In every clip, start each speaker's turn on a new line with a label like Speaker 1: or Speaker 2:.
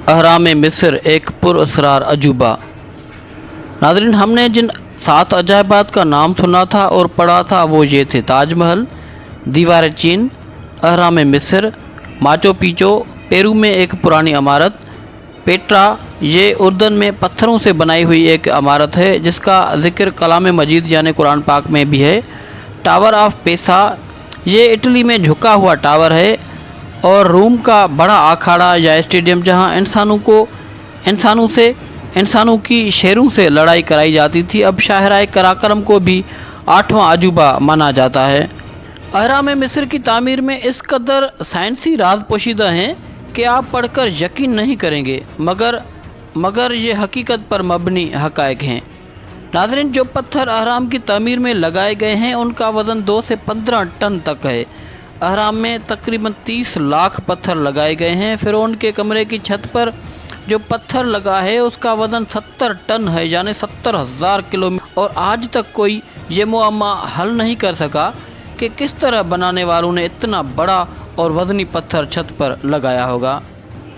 Speaker 1: اہرام مصر ایک پراسرار عجوبہ۔ ناظرین، ہم نے جن 7 عجائبات کا نام سنا تھا اور پڑھا تھا وہ یہ تھے: تاج محل، دیوار چین، اہرام مصر، ماچو پیچو پیرو میں ایک پرانی عمارت، پیٹرا یہ اردن میں پتھروں سے بنائی ہوئی ایک عمارت ہے جس کا ذکر کلام مجید یعنی قرآن پاک میں بھی ہے، ٹاور آف پیسا یہ اٹلی میں جھکا ہوا ٹاور ہے، اور روم کا بڑا اکھاڑا یا اسٹیڈیم جہاں انسانوں کی شیروں سے لڑائی کرائی جاتی تھی، اب شاہراہ قراقرم کو بھی 8واں عجوبہ مانا جاتا ہے۔ اہرام مصر کی تعمیر میں اس قدر سائنسی راز پوشیدہ ہیں کہ آپ پڑھ کر یقین نہیں کریں گے، مگر یہ حقیقت پر مبنی حقائق ہیں۔ ناظرین، جو پتھر اہرام کی تعمیر میں لگائے گئے ہیں ان کا وزن 2 سے 15 ٹن تک ہے۔ اہرام میں تقریباً 30 لاکھ پتھر لگائے گئے ہیں۔ فرعون کے کمرے کی چھت پر جو پتھر لگا ہے اس کا وزن 70 ٹن ہے، یعنی 70,000 کلومیٹر، اور آج تک کوئی یہ معمہ حل نہیں کر سکا کہ کس طرح بنانے والوں نے اتنا بڑا اور وزنی پتھر چھت پر لگایا ہوگا۔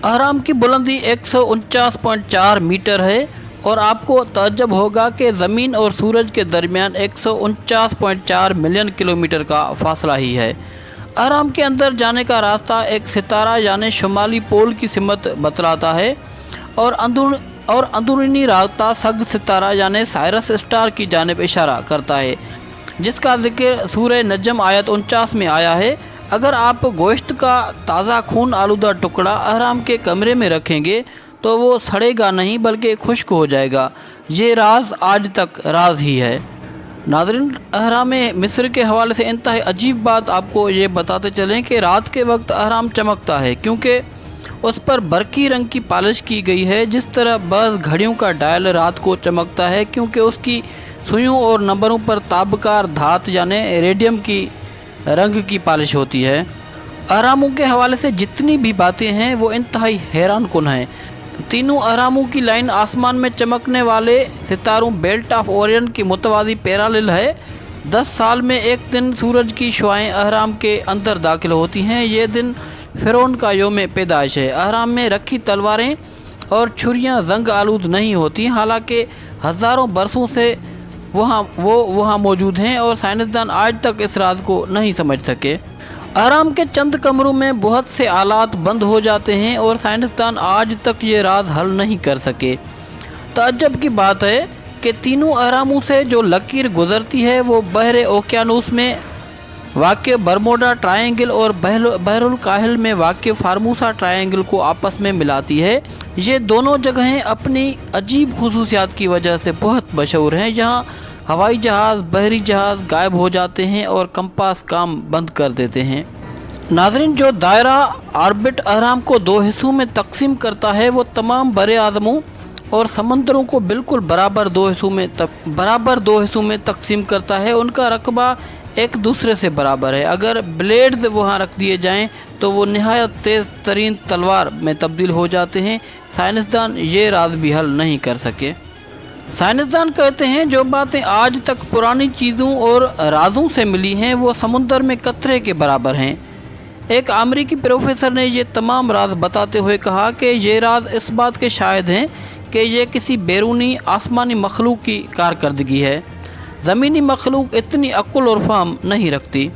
Speaker 1: اہرام کی بلندی 149.4 میٹر ہے، اور آپ کو تعجب ہوگا کہ زمین اور سورج کے درمیان 149.4 ملین کلومیٹر کا فاصلہ ہی ہے۔ اہرام کے اندر جانے کا راستہ ایک ستارہ یعنی شمالی پول کی سمت بتلاتا ہے، اور اندرونی راستہ سگ ستارہ یعنی سائرس اسٹار کی جانب اشارہ کرتا ہے، جس کا ذکر سورہ نجم آیت 49 میں آیا ہے۔ اگر آپ گوشت کا تازہ خون آلودہ ٹکڑا اہرام کے کمرے میں رکھیں گے تو وہ سڑے گا نہیں بلکہ خشک ہو جائے گا۔ یہ راز آج تک راز ہی ہے۔ ناظرین، اہرام مصر کے حوالے سے انتہائی عجیب بات آپ کو یہ بتاتے چلیں کہ رات کے وقت اہرام چمکتا ہے، کیونکہ اس پر برقی رنگ کی پالش کی گئی ہے، جس طرح بعض گھڑیوں کا ڈائل رات کو چمکتا ہے کیونکہ اس کی سوئیوں اور نمبروں پر تابکار دھات یعنی ریڈیم کی رنگ کی پالش ہوتی ہے۔ اہراموں کے حوالے سے جتنی بھی باتیں ہیں وہ انتہائی حیران کن ہیں۔ تینوں اہراموں کی لائن آسمان میں چمکنے والے ستاروں بیلٹ آف اورین کی متوازی پیرالل ہے۔ 10 سال میں ایک دن سورج کی شعاعیں اہرام کے اندر داخل ہوتی ہیں۔ یہ دن فرعون کا یوم پیدائش ہے۔ اہرام میں رکھی تلواریں اور چھریاں زنگ آلود نہیں ہوتی، حالانکہ ہزاروں برسوں سے وہاں موجود ہیں، اور سائنسدان آج تک اس راز کو نہیں سمجھ سکے۔ اہرام کے چند کمروں میں بہت سے آلات بند ہو جاتے ہیں اور سائنسدان آج تک یہ راز حل نہیں کر سکے۔ تعجب کی بات ہے کہ تینوں اہراموں سے جو لکیر گزرتی ہے وہ بحر اوقیانوس میں واقع برموڈا ٹرائنگل اور بحر الکاہل میں واقع فارموسا ٹرائنگل کو آپس میں ملاتی ہے۔ یہ دونوں جگہیں اپنی عجیب خصوصیات کی وجہ سے بہت مشہور ہیں، جہاں ہوائی جہاز، بحری جہاز غائب ہو جاتے ہیں اور کمپاس کام بند کر دیتے ہیں۔ ناظرین، جو دائرہ آربٹ اہرام کو 2 حصوں میں تقسیم کرتا ہے وہ تمام بر اعظموں اور سمندروں کو بالکل برابر 2 حصوں میں تقسیم کرتا ہے۔ ان کا رقبہ ایک دوسرے سے برابر ہے۔ اگر بلیڈز وہاں رکھ دیے جائیں تو وہ نہایت تیز ترین تلوار میں تبدیل ہو جاتے ہیں۔ سائنسدان یہ راز بھی حل نہیں کر سکے۔ سائنسدان کہتے ہیں جو باتیں آج تک پرانی چیزوں اور رازوں سے ملی ہیں وہ سمندر میں قطرے کے برابر ہیں۔ ایک امریکی پروفیسر نے یہ تمام راز بتاتے ہوئے کہا کہ یہ راز اس بات کے شاہد ہیں کہ یہ کسی بیرونی آسمانی مخلوق کی کارکردگی ہے۔ زمینی مخلوق اتنی عقل اور فہم نہیں رکھتی۔